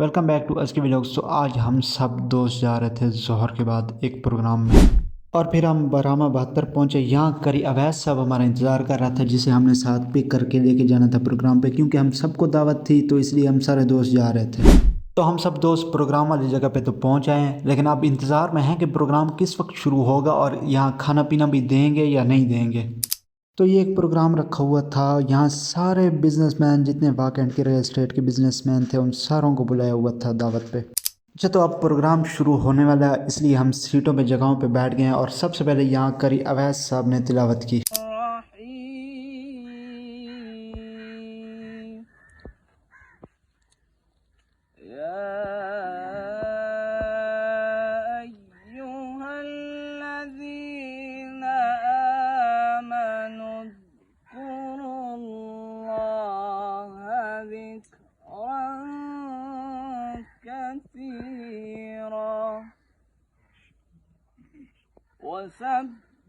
Welcome back to S کے vlogs. تو آج ہم سب دوست جا رہے تھے ظہر کے بعد ایک پروگرام میں، اور پھر ہم برہمہ 72 پہنچے۔ یہاں قاری اویس صاحب ہمارا انتظار کر رہا تھا، جسے ہم نے ساتھ پک کر کے لے کے جانا تھا پروگرام پہ، کیونکہ ہم سب کو دعوت تھی تو اس لیے ہم سارے دوست جا رہے تھے۔ تو ہم سب دوست پروگرام والی جگہ پہ تو پہنچ آئے ہیں، لیکن اب انتظار میں ہیں کہ پروگرام کس وقت شروع ہوگا اور یہاں کھانا پینا بھی دیں گے یا نہیں دیں گے۔ تو یہ ایک پروگرام رکھا ہوا تھا، یہاں سارے بزنس مین جتنے واقعات کے ریل اسٹیٹ کے بزنس مین تھے ان ساروں کو بلایا ہوا تھا دعوت پہ۔ اچھا، تو اب پروگرام شروع ہونے والا ہے، اس لیے ہم سیٹوں پہ جگہوں پہ بیٹھ گئے ہیں، اور سب سے پہلے یہاں قاری اویس صاحب نے تلاوت کی۔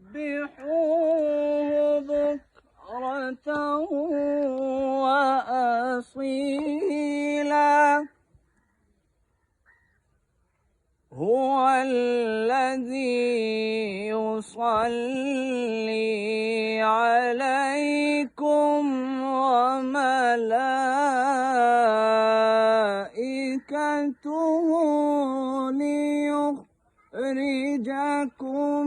وسبحوه بكرة وأصيلا هو الذي يصلي عليكم وملائكته ليخرجكم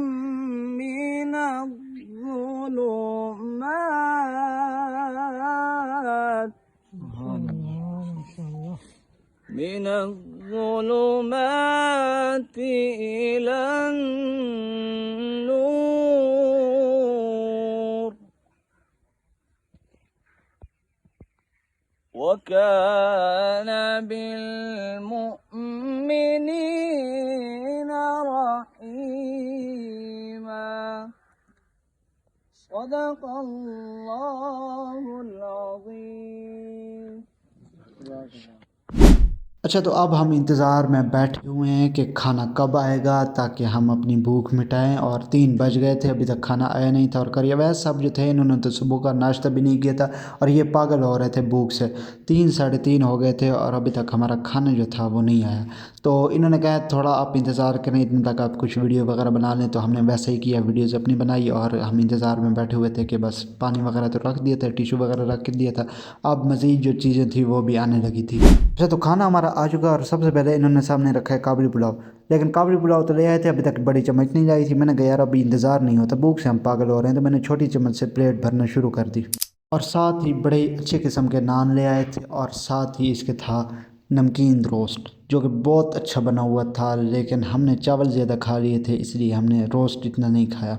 من الظلمات إلى النور وكان بالمؤمنين رحيما صدق الله العظيم۔ اچھا، تو اب ہم انتظار میں بیٹھے ہوئے ہیں کہ کھانا کب آئے گا تاکہ ہم اپنی بھوک مٹائیں، اور 3 بج گئے تھے، ابھی تک کھانا آیا نہیں تھا۔ اور قاری اویس صاحب جو تھے انہوں نے تو صبح کا ناشتہ بھی نہیں کیا تھا، اور یہ پاگل ہو رہے تھے بھوک سے۔ 3 ساڑھے 3 ہو گئے تھے اور ابھی تک ہمارا کھانا جو تھا وہ نہیں آیا۔ تو انہوں نے کہا تھوڑا آپ انتظار کریں، اتنے تک آپ کچھ ویڈیو وغیرہ بنا لیں، تو ہم نے ویسا ہی کیا، ویڈیوز اپنی بنائی، اور ہم انتظار میں بیٹھے ہوئے تھے کہ بس پانی وغیرہ تو رکھ دیا تھا، ٹیشو وغیرہ رکھ کے دیا تھا، اب مزید جو چیزیں تھیں وہ بھی آنے لگی تھی۔ اچھا، تو کھانا ہمارا آ چکا، اور سب سے پہلے انہوں نے سامنے رکھا ہے کابلی پلاؤ، لیکن کابلی پلاؤ تو لے آئے تھے، ابھی تک بڑی چمچ نہیں لائی تھی۔ میں نے کہا یار ابھی انتظار نہیں ہوتا، بھوک سے ہم پاگل ہو رہے ہیں، تو میں نے چھوٹی چمچ سے پلیٹ بھرنا شروع کر دی، اور ساتھ ہی بڑے اچھے قسم کے نان لے آئے تھے، اور ساتھ ہی اس کے تھا نمکین روسٹ جو کہ بہت اچھا بنا ہوا تھا، لیکن ہم نے چاول زیادہ کھا لیے تھے اس لیے ہم نے روسٹ اتنا نہیں کھایا۔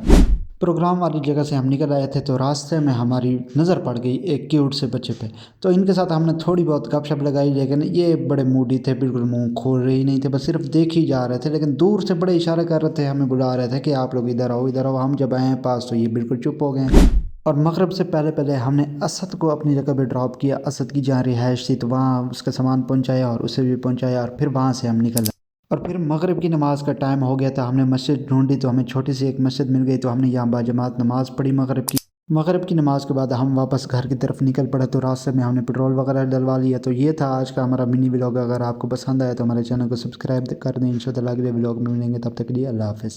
پروگرام والی جگہ سے ہم نکل آئے تھے، تو راستے میں ہماری نظر پڑ گئی ایک کیوٹ سے بچے پہ، تو ان کے ساتھ ہم نے تھوڑی بہت گپ شپ لگائی، لیکن یہ بڑے موڈی تھے، بالکل منہ کھول رہے ہی نہیں تھے، بس صرف دیکھ ہی جا رہے تھے، لیکن دور سے بڑے اشارے کر رہے تھے، ہمیں بلا رہے تھے کہ آپ لوگ ادھر آؤ ادھر آؤ۔ ہم جب آئے ہیں پاس تو یہ بالکل چپ ہو گئے، اور مغرب سے پہلے پہلے ہم نے اسد کو اپنی جگہ پہ ڈراپ کیا، اسد کی جہاں رہائش تھی، تو وہاں اس کا سامان پہنچایا اور اسے بھی پہنچایا، اور پھر وہاں سے ہم نکل آئے۔ اور پھر مغرب کی نماز کا ٹائم ہو گیا تھا، ہم نے مسجد ڈھونڈی تو ہمیں چھوٹی سی ایک مسجد مل گئی، تو ہم نے یہاں باجماعت نماز پڑھی مغرب کی نماز کے بعد ہم واپس گھر کی طرف نکل پڑے، تو راستے میں ہم نے پیٹرول وغیرہ ڈلوا لیا۔ تو یہ تھا آج کا ہمارا منی ولاگ، اگر آپ کو پسند آیا تو ہمارے چینل کو سبسکرائب کر دیں، انشاءاللہ اگلے ولاگ میں ملیں گے، تب تک کے لیے اللہ حافظ۔